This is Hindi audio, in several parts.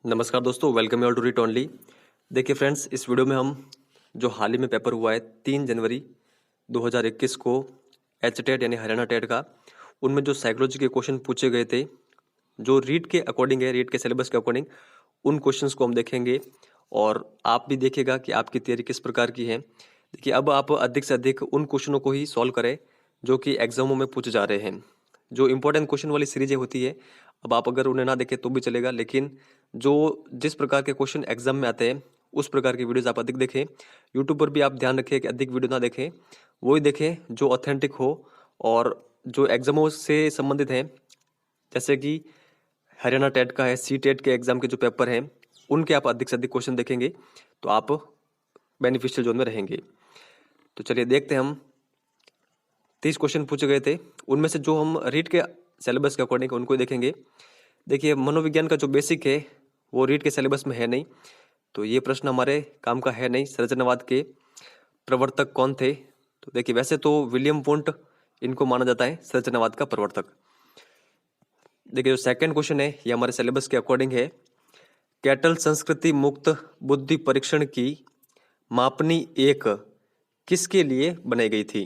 नमस्कार दोस्तों, welcome you all to read only. देखिए फ्रेंड्स, इस वीडियो में हम जो हाल ही में पेपर हुआ है 3 जनवरी 2021 को टेट यानी हरियाणा टेट का, उनमें जो साइकोलॉजी के क्वेश्चन पूछे गए थे, जो रीड के अकॉर्डिंग है, रीड के सिलेबस के अकॉर्डिंग, उन क्वेश्चंस को हम देखेंगे और आप भी देखिएगा कि आपकी तैयारी किस प्रकार की है। देखिए, अब आप अधिक से अधिक उन क्वेश्चनों को ही सॉल्व करें जो कि एग्जामों में पूछे जा रहे हैं। जो इंपॉर्टेंट क्वेश्चन वाली सीरीजें होती है, अब आप अगर उन्हें ना देखें तो भी चलेगा, लेकिन जो जिस प्रकार के क्वेश्चन एग्जाम में आते हैं उस प्रकार की वीडियोस आप अधिक देखें। यूट्यूब पर भी आप ध्यान रखें कि अधिक वीडियो ना देखें, वही देखें जो ऑथेंटिक हो और जो एग्जामों से संबंधित हैं। जैसे कि हरियाणा टेट का है, सी टेट के एग्जाम के जो पेपर हैं, उनके आप अधिक से अधिक क्वेश्चन देखेंगे तो आप बेनिफिशियल जोन में रहेंगे। तो चलिए देखते हैं, हम 30 क्वेश्चन पूछे गए थे, उनमें से जो हम रीड के सिलेबस के अकॉर्डिंग उनको देखेंगे। देखिए, मनोविज्ञान का जो बेसिक है वो रीड के सिलेबस में है नहीं, तो ये प्रश्न हमारे काम का है नहीं। संरचनावाद के प्रवर्तक कौन थे? तो देखिए, वैसे तो विलियम वुंट इनको माना जाता है संरचनावाद का प्रवर्तक। देखिए, जो सेकंड क्वेश्चन है ये हमारे सिलेबस के अकॉर्डिंग है। कैटल संस्कृति मुक्त बुद्धि परीक्षण की मापनी एक किसके लिए बनाई गई थी?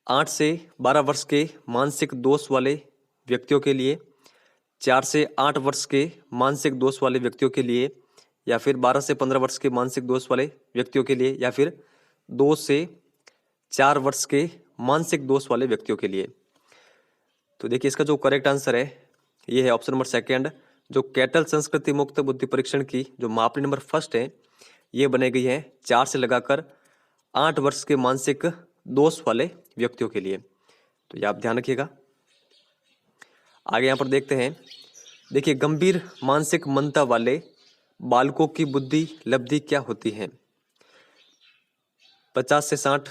8 से 12 वर्ष के मानसिक दोष वाले व्यक्तियों के लिए, 4 से 8 वर्ष के मानसिक दोष वाले व्यक्तियों के लिए, या फिर 12 से 15 वर्ष के मानसिक दोष वाले व्यक्तियों के लिए, या फिर 2 से 4 वर्ष के मानसिक दोष वाले व्यक्तियों के लिए। तो देखिए, इसका जो करेक्ट आंसर है ये है ऑप्शन नंबर सेकेंड। जो कैटल संस्कृति मुक्त बुद्धि परीक्षण की जो मापनी नंबर फर्स्ट है, ये बनाई गई है 4 से लगाकर 8 वर्ष के मानसिक दोष वाले व्यक्तियों के लिए। तो ये आप ध्यान रखिएगा। आगे यहाँ पर देखते हैं। देखिए, गंभीर मानसिक मंदता वाले बालकों की बुद्धि लब्धि क्या होती है? 50 से 60,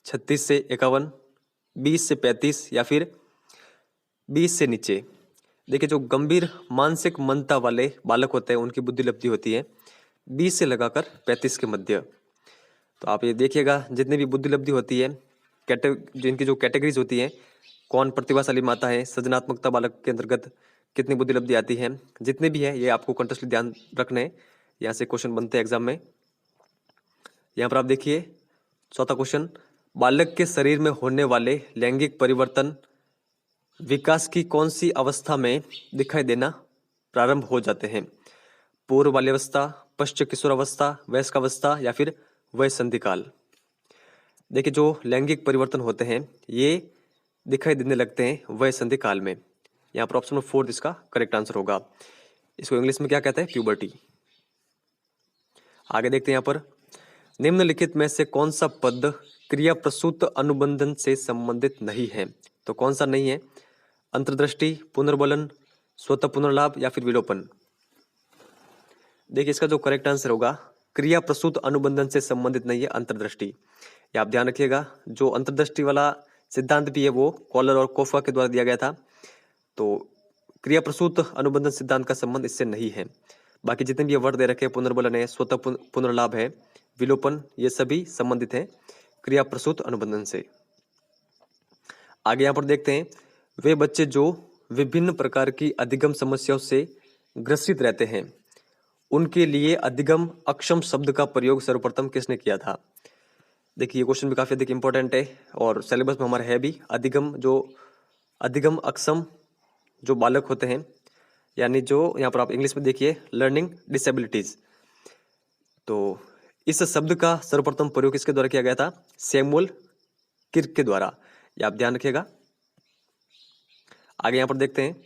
36 से 51, 20 से 35, या फिर 20 से नीचे। देखिए, जो गंभीर मानसिक मंदता वाले बालक होते हैं उनकी बुद्धि लब्धि होती है 20 से लगाकर 35 के मध्य। तो आप ये देखिएगा, जितनी भी बुद्धि लब्धि होती है, जिनकी जो कैटेगरीज होती है, कौन प्रतिभाशाली माता है, सृजनात्मकता बालक के अंतर्गत कितनी बुद्धि लब्धि आती है, जितने भी है ये आपको कंटिन्यूसली ध्यान रखना है। यहाँ से क्वेश्चन बनते हैं एग्जाम में। यहाँ पर आप देखिए चौथा क्वेश्चन, बालक के शरीर में होने वाले लैंगिक परिवर्तन विकास की कौन सी अवस्था में दिखाई देना प्रारंभ हो जाते हैं? पूर्व बाल्यावस्था, पश्च किशोर अवस्था, वयस्कावस्था, या फिर वयसंधि काल। देखिए, जो लैंगिक परिवर्तन होते हैं ये दिखाई देने लगते हैं वयसंधि काल में। यहाँ पर ऑप्शन नंबर 4 इसका करेक्ट आंसर होगा। इसको इंग्लिश में क्या कहते हैं? प्यूबर्टी। आगे देखते हैं यहाँ पर, निम्नलिखित में से कौन सा पद क्रिया प्रसूत अनुबंधन से संबंधित नहीं है? तो कौन सा नहीं है? अंतर्दृष्टि, पुनर्बलन, स्वतः पुनर्लाभ, या फिर विलोपन। देखिए, इसका जो करेक्ट आंसर होगा, क्रिया प्रसूत अनुबंधन से संबंधित नहीं है अंतर्दृष्टि। ये आप ध्यान रखिएगा। जो अंतर्दृष्टि वाला सिद्धांत भी है वो कॉलर और कोफा के द्वारा दिया गया था, तो क्रिया प्रसूत अनुबंधन सिद्धांत का संबंध इससे नहीं है। बाकी जितने भी ये वर्ड दे रखे हैं, पुनर्बलन है, स्वतः पुनर्लाभ है, विलोपन, ये सभी संबंधित हैं क्रिया प्रसूत अनुबंधन से। आगे यहाँ पर देखते हैं, वे बच्चे जो विभिन्न प्रकार की अधिगम समस्याओं से ग्रसित रहते हैं उनके लिए अधिगम अक्षम शब्द का प्रयोग सर्वप्रथम किसने किया था? देखिए, ये क्वेश्चन भी काफी अधिक इंपॉर्टेंट है और सिलेबस में हमारा है भी। अधिगम अक्षम जो बालक होते हैं, यानी जो यहाँ पर आप इंग्लिश में देखिए लर्निंग डिसेबिलिटीज, तो इस शब्द का सर्वप्रथम प्रयोग किसके द्वारा किया गया था? सैमुअल किर्क के द्वारा। ये आप ध्यान रखिएगा। आगे यहाँ पर देखते हैं,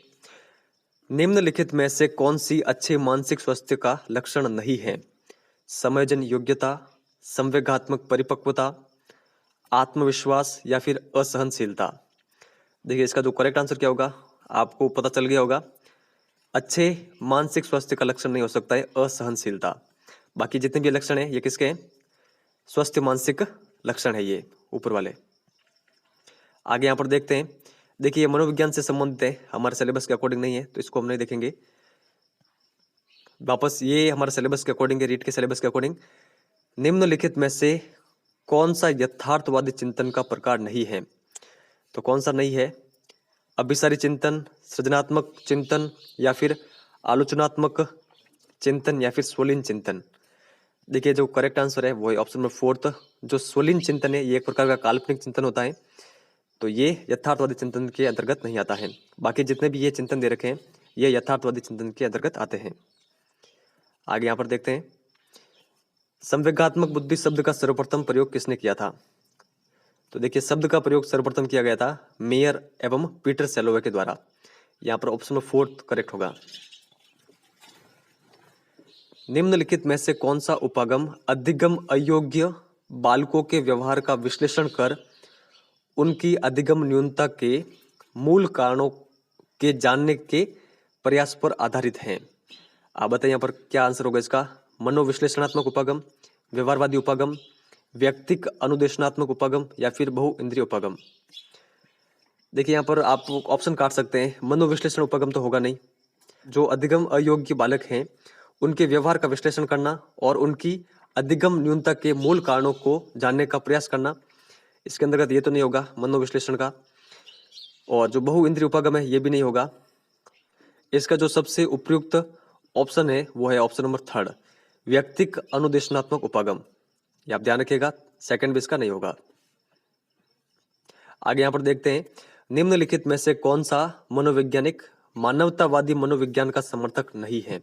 निम्नलिखित में से कौन सी अच्छे मानसिक स्वास्थ्य का लक्षण नहीं है? समयजन योग्यता, संवेगात्मक परिपक्वता, आत्मविश्वास, या फिर असहनशीलता। देखिए, इसका जो करेक्ट आंसर क्या होगा आपको पता चल गया होगा। अच्छे मानसिक स्वास्थ्य का लक्षण नहीं हो सकता है असहनशीलता। बाकी जितने भी लक्षण है ये किसके हैं? स्वस्थ मानसिक लक्षण है ये ऊपर वाले। आगे यहाँ पर देखते हैं। देखिए, मनोविज्ञान से संबंधित है, हमारे सिलेबस के अकॉर्डिंग नहीं है, तो इसको हम नहीं देखेंगे। वापस ये हमारे सिलेबस के अकॉर्डिंग है, रीड के सिलेबस के अकॉर्डिंग। निम्नलिखित में से कौन सा यथार्थवादी चिंतन का प्रकार नहीं है? तो कौन सा नहीं है? अभिसारी चिंतन, सृजनात्मक चिंतन, या फिर आलोचनात्मक चिंतन या फिर स्वलीन चिंतन। देखिए जो करेक्ट आंसर है वो है ऑप्शन नंबर फोर्थ। जो स्वलीन चिंतन है ये एक प्रकार का काल्पनिक चिंतन होता है, तो ये यथार्थवादी चिंतन के अंतर्गत नहीं आता है। बाकी जितने भी ये चिंतन दे रखे हैं ये यथार्थवादी चिंतन के अंतर्गत आते हैं। आगे यहाँ पर देखते हैं, संवेगात्मक बुद्धि शब्द का सर्वप्रथम प्रयोग किसने किया था? तो देखिए शब्द का प्रयोग सर्वप्रथम किया गया था मेयर एवं पीटर सेलोवे के द्वारा। यहाँ पर ऑप्शन नंबर फोर्थ करेक्ट होगा। निम्नलिखित में से कौन सा उपागम अधिगम अयोग्य बालकों के व्यवहार का विश्लेषण कर उनकी अधिगम न्यूनता के मूल कारणों के जानने के प्रयास पर आधारित है? आप बताइए यहाँ पर क्या आंसर होगा इसका? मनोविश्लेषणात्मक उपागम, व्यवहारवादी उपागम, व्यक्तिक अनुदेशनात्मक उपागम या फिर बहु इंद्रिय उपागम। देखिए यहाँ पर आप ऑप्शन काट सकते हैं। मनोविश्लेषण उपागम तो होगा नहीं। जो अधिगम अयोग्य बालक हैं उनके व्यवहार का विश्लेषण करना और उनकी अधिगम न्यूनता के मूल कारणों को जानने का प्रयास करना, इसके अंतर्गत ये तो नहीं होगा मनोविश्लेषण का। और जो बहु इंद्रिय उपागम है ये भी नहीं होगा। इसका जो सबसे उपयुक्त ऑप्शन है वो है ऑप्शन नंबर थर्ड, व्यक्तिक अनुदेशनात्मक उपागम। ये आप ध्यान रखिएगा, सेकंड भी इसका नहीं होगा। आगे यहाँ पर देखते हैं, निम्नलिखित में से कौन सा मनोवैज्ञानिक मानवतावादी मनोविज्ञान का समर्थक नहीं है?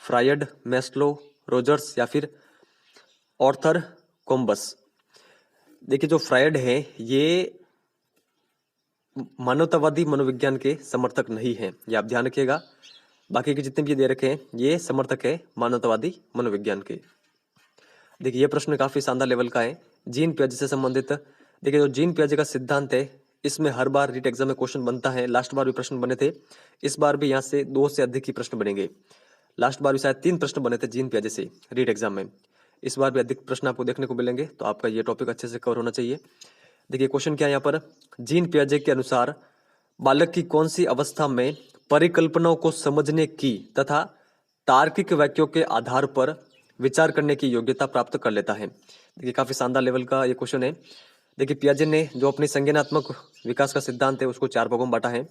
फ्रायड, मैस्लो, रोजर्स या फिर ऑर्थर कोम्बस। देखिए जो फ्रायड है ये मानवतावादी मनोविज्ञान के समर्थक नहीं है, ये आप ध्यान रखिएगा। बाकी के जितने भी दे रखे हैं ये समर्थक है मानवतावादी मनोविज्ञान के। देखिए ये प्रश्न काफी शानदार लेवल का है, जीन पियाजे से संबंधित। देखिए जो जीन पियाजे का सिद्धांत है इसमें हर बार रीट एग्जाम में क्वेश्चन बनता है। लास्ट बार भी प्रश्न बने थे, इस बार भी यहाँ से 2 से अधिक ही प्रश्न बनेंगे। लास्ट बार भी शायद 3 प्रश्न बने थे जीन पियाजे से रीट एग्जाम में, इस बार भी अधिक प्रश्न आपको देखने को मिलेंगे, तो आपका ये टॉपिक अच्छे से कवर होना चाहिए। देखिए क्वेश्चन क्या है यहाँ पर, जीन पियाजे के अनुसार बालक की कौन सी अवस्था में परिकल्पनाओं को समझने की तथा तार्किक वाक्यों के आधार पर विचार करने की योग्यता प्राप्त कर लेता है? देखिए काफी शानदार लेवल का ये क्वेश्चन है। देखिए पियाजे ने जो अपनी संज्ञानात्मक विकास का सिद्धांत है उसको 4 भागों में बांटा है।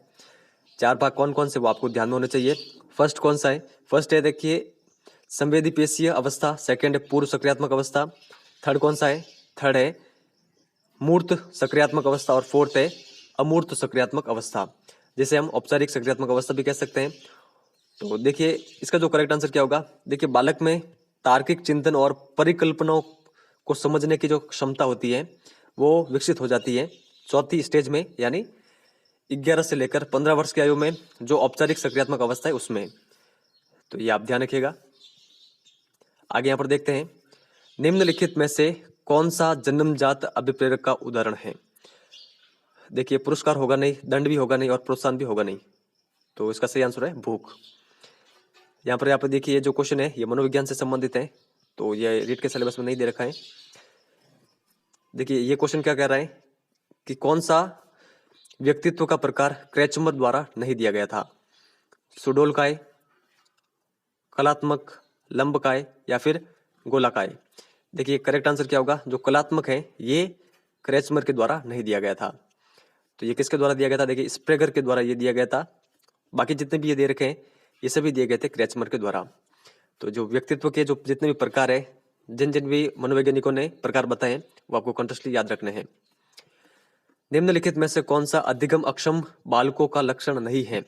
4 भाग कौन कौन से वो आपको ध्यान में होने चाहिए। फर्स्ट कौन सा है? फर्स्ट है देखिए संवेदी पेशीय अवस्था, सेकंड है पूर्व सक्रियात्मक अवस्था, थर्ड कौन सा है? थर्ड है मूर्त सक्रियात्मक अवस्था और फोर्थ है अमूर्त सक्रियात्मक अवस्था, जिसे हम औपचारिक सक्रियात्मक अवस्था भी कह सकते हैं। तो देखिए इसका जो करेक्ट आंसर क्या होगा, देखिए बालक में तार्किक चिंतन और परिकल्पनाओं को समझने की जो क्षमता होती है वो विकसित हो जाती है चौथी स्टेज में, यानी 11 से लेकर 15 वर्ष की आयु में, जो औपचारिक सक्रियात्मक अवस्था है उसमें। तो ये आप ध्यान रखिएगा। आगे यहाँ पर देखते हैं, निम्नलिखित में से कौन सा जन्मजात अभिप्रेरक का उदाहरण है? देखिए पुरस्कार होगा नहीं, दंड भी होगा नहीं और प्रोत्साहन भी होगा नहीं, तो इसका सही आंसर है भूख। यहाँ पर आप देखिए ये जो क्वेश्चन है ये मनोविज्ञान से संबंधित है, तो ये रीट के सिलेबस में नहीं दे रखा है। देखिए ये क्वेश्चन क्या कह रहा है कि कौन सा व्यक्तित्व का प्रकार क्रेचमर द्वारा नहीं दिया गया था? सुडोलकाय, कलात्मक, लंबकाय या फिर गोलाकाय। देखिए करेक्ट आंसर क्या होगा, जो कलात्मक है ये क्रेचमर के द्वारा नहीं दिया गया था। तो ये किसके द्वारा दिया गया था? देखिए स्प्रेगर के द्वारा ये दिया गया था। बाकी जितने भी ये दे रखे हैं ये सभी दिए गए थे क्रेचमर के द्वारा। तो जो व्यक्तित्व के जो जितने भी प्रकार है, जिन जिन भी मनोवैज्ञानिकों ने प्रकार बताए हैं वो आपको कंटेस्टली याद रखने हैं। निम्नलिखित में से कौन सा अधिगम अक्षम बालकों का लक्षण नहीं है?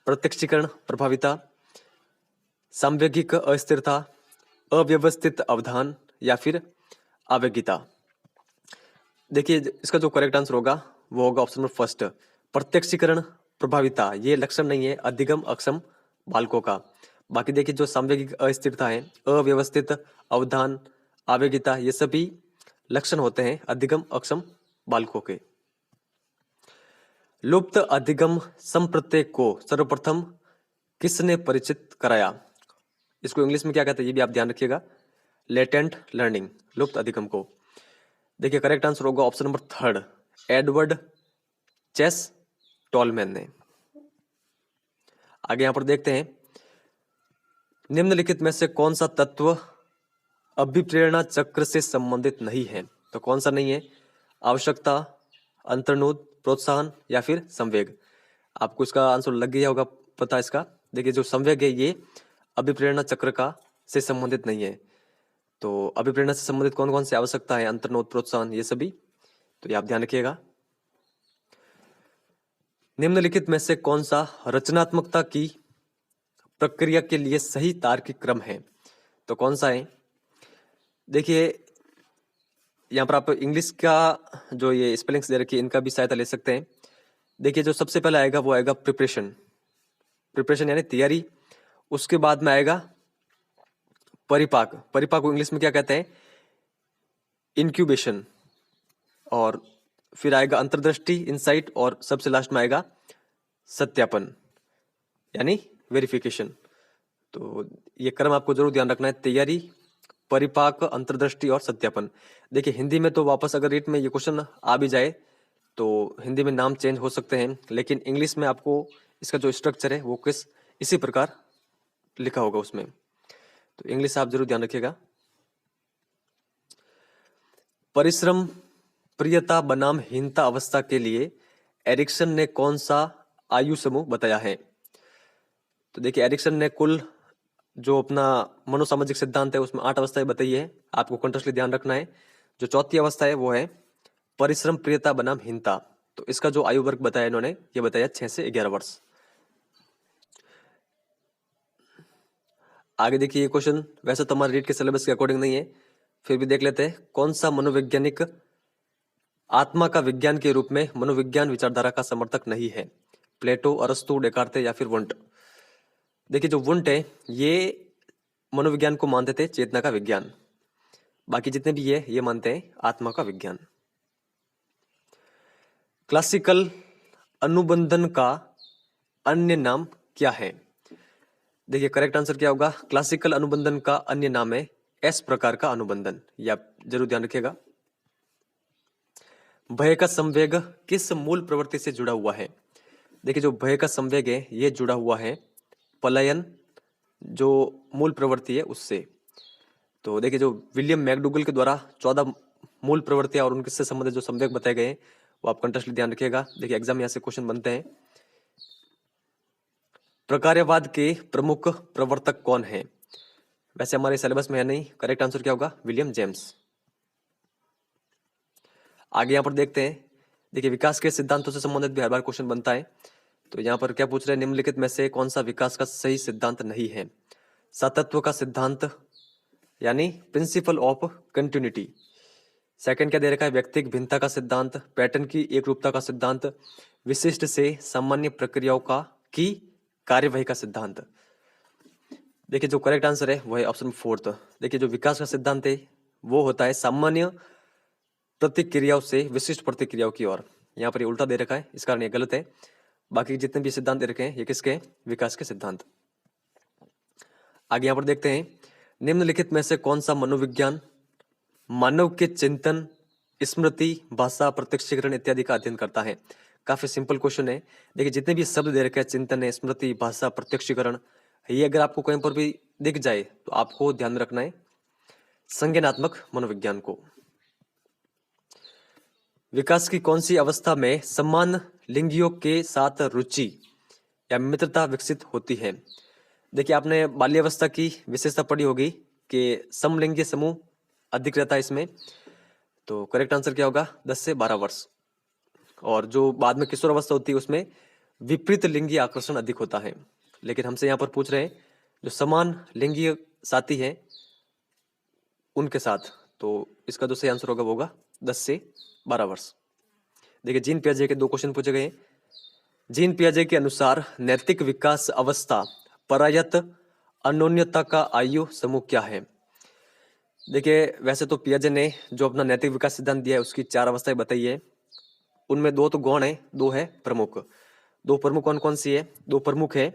प्रत्यक्षीकरण प्रभाविता, सांवेगिक अस्थिरता, अव्यवस्थित अवधान या फिर आवेगिता। देखिए इसका जो करेक्ट आंसर होगा वो होगा ऑप्शन नंबर फर्स्ट, प्रत्यक्षीकरण प्रभाविता। ये लक्षण नहीं है अधिगम अक्षम बालकों का। बाकी देखिए जो सांवेगिक अस्थिरता है, अव्यवस्थित अवधान, आवेगिता, ये सभी लक्षण होते हैं अधिगम अक्षम बालकों के। लुप्त अधिगम संप्रत्यय को सर्वप्रथम किसने परिचित कराया? इसको इंग्लिश में क्या कहते हैं ये भी आप ध्यान रखिएगा, लेटेंट लर्निंग, लुप्त अधिगम को। देखिए करेक्ट आंसर होगा option number third, Edward Chase Tolman ने। आगे यहां पर देखते हैं, निम्नलिखित में से कौन सा तत्व अभिप्रेरणा चक्र से संबंधित नहीं है? तो कौन सा नहीं है? आवश्यकता, अंतर्नुद, प्रोत्साहन या फिर संवेग। आपको इसका आंसर लग गया होगा पता इसका। देखिए जो संवेग है ये अभिप्रेरणा चक्र का से संबंधित नहीं है। तो अभिप्रेरणा से संबंधित कौन कौन सी आवश्यकता है, अंतर्नोद, प्रोत्साहन, ये सभी, तो ये आप ध्यान रखिएगा। निम्नलिखित में से कौन सा रचनात्मकता की प्रक्रिया के लिए सही तार्किक क्रम है, तो कौन सा है? देखिए यहाँ पर आप इंग्लिश का जो ये स्पेलिंग्स दे रखी है इनका भी सहायता ले सकते हैं। देखिए जो सबसे पहले आएगा वो आएगा प्रिपरेशन, प्रिपरेशन यानी तैयारी। उसके बाद में आएगा परिपाक, परिपाक को इंग्लिश में क्या कहते हैं, इंक्यूबेशन। और फिर आएगा अंतर्दृष्टि, इंसाइट, और सबसे लास्ट में आएगा सत्यापन यानी वेरिफिकेशन। तो ये क्रम आपको जरूर ध्यान रखना है, तैयारी, परिपाक, अंतर्दृष्टि और सत्यापन। देखिए हिंदी में तो वापस अगर रीट में ये क्वेश्चन आ भी जाए तो हिंदी में नाम चेंज हो सकते हैं, लेकिन इंग्लिश में आपको इसका जो स्ट्रक्चर है वो किस इसी प्रकार लिखा होगा उसमें, तो इंग्लिश आप जरूर ध्यान रखिएगा। परिश्रम, प्रियता बनाम हीनता अवस्था के लिए एरिक्सन ने कौन सा आयु समूह बताया है? तो देखिए एरिक्सन ने कुल जो अपना मनोसामाजिक सिद्धांत है उसमें 8 अवस्थाएं बताई है, आपको कंटिन्यूअसली ध्यान रखना है। जो चौथी अवस्था है वो है परिश्रम, प्रियता बनाम हीनता। तो इसका जो आयु वर्ग बताया इन्होंने, ये बताया 6 से 11 वर्ष। आगे देखिए ये क्वेश्चन वैसे तो हमारे रीट के सिलेबस के अकॉर्डिंग नहीं है, फिर भी देख लेते हैं। कौन सा मनोवैज्ञानिक आत्मा का विज्ञान के रूप में मनोविज्ञान विचारधारा का समर्थक नहीं है? प्लेटो, अरस्तु, डेकार्ते या फिर वुंट? देखिए जो वुंट है ये मनोविज्ञान को मानते थे चेतना का विज्ञान, बाकी जितने भी ये मानते हैं आत्मा का विज्ञान। क्लासिकल अनुबंधन का अन्य नाम क्या है? देखिए करेक्ट आंसर क्या होगा, क्लासिकल अनुबंधन का अन्य नाम है एस प्रकार का अनुबंधन, ये आप जरूर ध्यान रखिएगा। भय का संवेग किस मूल प्रवृत्ति से जुड़ा हुआ है? देखिए जो भय का संवेग है ये जुड़ा हुआ है पलायन जो मूल प्रवृत्ति है उससे। तो देखिए जो विलियम मैकडूगल के द्वारा 14 मूल प्रवृत्तियां और उनसे संबंधित जो संवेग बताए गए हैं वो आप कंटिन्यूअसली ध्यान रखिएगा। देखिए एग्जाम यहाँ से क्वेश्चन बनते हैं। प्रकार्यवाद के प्रमुख प्रवर्तक कौन है? वैसे हमारे सिलेबस में है नहीं, करेक्ट आंसर क्या होगा, विलियम जेम्स। आगे यहाँ पर देखते हैं। देखिए विकास के सिद्धांतों से संबंधित भी हर बार क्वेश्चन बनता है। तो यहाँ पर क्या पूछ रहे हैं, निम्नलिखित में से कौन सा विकास का सही सिद्धांत नहीं है? सातत्व का सिद्धांत यानी प्रिंसिपल ऑफ कंटिन्यूटी। सेकंड क्या दे रखा है, व्यक्तिक भिन्नता का सिद्धांत, पैटर्न की एक रूपता का सिद्धांत, विशिष्ट से सामान्य प्रक्रियाओं का की कार्यवाही का सिद्धांत। देखिए जो करेक्ट आंसर है वो है ऑप्शन 4। देखिए जो विकास का सिद्धांत है वो होता है सामान्य प्रतिक्रियाओं से विशिष्ट प्रतिक्रियाओं की ओर। यहाँ पर ये उल्टा दे रखा है, इस कारण ये गलत है। बाकी जितने भी सिद्धांत दे रखे हैं ये किसके हैं, विकास के सिद्धांत। आगे यहाँ पर देखते हैं, निम्नलिखित में से कौन सा मनोविज्ञान मानव के चिंतन, स्मृति, भाषा, प्रत्यक्षीकरण इत्यादि का अध्ययन करता है? काफी सिंपल क्वेश्चन है। देखिए जितने भी शब्द दे रखे हैं, चिंतन है, स्मृति, भाषा, प्रत्यक्षीकरण, ये अगर आपको कहीं पर भी दिख जाए तो आपको ध्यान रखना है संज्ञानात्मक मनोविज्ञान को। विकास की कौन सी अवस्था में समान लिंगियों के साथ रुचि या मित्रता विकसित होती है? देखिए आपने बाल्यावस्था की विशेषता पढ़ी होगी कि समलिंगी समूह अधिक रहता है इसमें। तो करेक्ट आंसर क्या होगा, 10 से 12 वर्ष। और जो बाद में किशोर अवस्था होती है उसमें विपरीत लिंगी आकर्षण अधिक होता है। लेकिन हमसे यहाँ पर पूछ रहे हैं जो समान लिंगी साथी हैं उनके साथ, तो इसका जो सही आंसर होगा वो होगा 10 से 12 वर्ष। देखिए जीन पियाजे के 2 क्वेश्चन पूछे गए। जीन पियाजे के अनुसार नैतिक विकास अवस्था परायत अन्योन्यता का आयु समूह क्या है? देखिए वैसे तो पियाजे ने जो अपना नैतिक विकास सिद्धांत दिया है उसकी 4 अवस्थाएं बताई है। उनमें 2 तो गौण है, 2 है प्रमुख। 2 प्रमुख कौन कौन सी है? 2 प्रमुख है,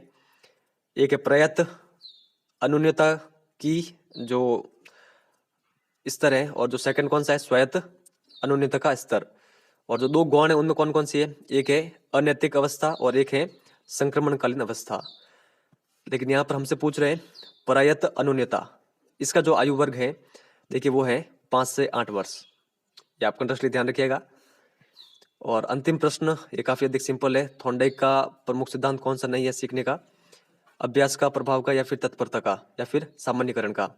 एक है प्रयत अन्योन्यता की जो स्तर है, और जो सेकंड कौन सा है, स्वायत्त अन्योन्यता का स्तर। और जो 2 गौण है उनमें कौन कौन सी है, एक है अनैतिक अवस्था और एक है संक्रमणकालीन अवस्था। लेकिन यहाँ पर हमसे पूछ रहे हैं प्रयत अन्योन्यता, इसका जो आयु वर्ग है देखिए वो है 5 से 8 वर्ष। ये आप कंटिन्यूअसली ध्यान रखिएगा। और अंतिम प्रश्न ये काफी अधिक सिंपल है, थॉर्नडाइक का प्रमुख सिद्धांत कौन सा नहीं है सीखने का? अभ्यास का, प्रभाव का, या फिर तत्परता का, या फिर सामान्यीकरण का?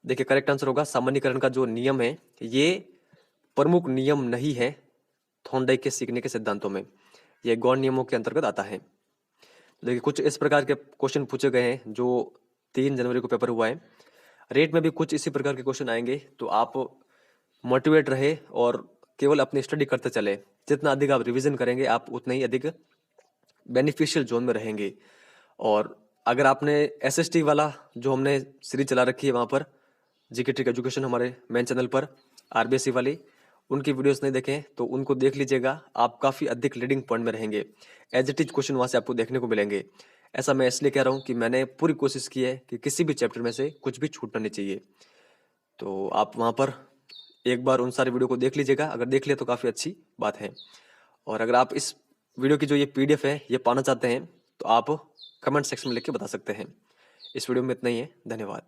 देखिए करेक्ट आंसर होगा सामान्यीकरण का जो नियम है ये प्रमुख नियम नहीं है थॉर्नडाइक के सीखने के सिद्धांतों में, ये गौण नियमों के अंतर्गत आता है। देखिए कुछ इस प्रकार के क्वेश्चन पूछे गए हैं जो 3 जनवरी को पेपर हुआ है। रेट में भी कुछ इसी प्रकार के क्वेश्चन आएंगे, तो आप मोटिवेट रहे और केवल अपनी स्टडी करते चले। जितना अधिक आप रिवीजन करेंगे आप उतना ही अधिक बेनिफिशियल जोन में रहेंगे। और अगर आपने एसएसटी वाला जो हमने सीरीज चला रखी है वहाँ पर जीके ट्रिक एजुकेशन हमारे मेन चैनल पर, आरबीएससी वाली, उनकी वीडियोस नहीं देखें तो उनको देख लीजिएगा, आप काफ़ी अधिक लीडिंग पॉइंट में रहेंगे। एज इट इज क्वेश्चन वहाँ से आपको देखने को मिलेंगे। ऐसा मैं इसलिए कह रहा हूँ कि मैंने पूरी कोशिश की है कि किसी भी चैप्टर में से कुछ भी छूटना नहीं चाहिए। तो आप वहाँ पर एक बार उन सारे वीडियो को देख लीजिएगा, अगर देख लिया तो काफ़ी अच्छी बात है। और अगर आप इस वीडियो की जो ये पीडीएफ है ये पाना चाहते हैं तो आप कमेंट सेक्शन में लिख के बता सकते हैं। इस वीडियो में इतना ही है, धन्यवाद।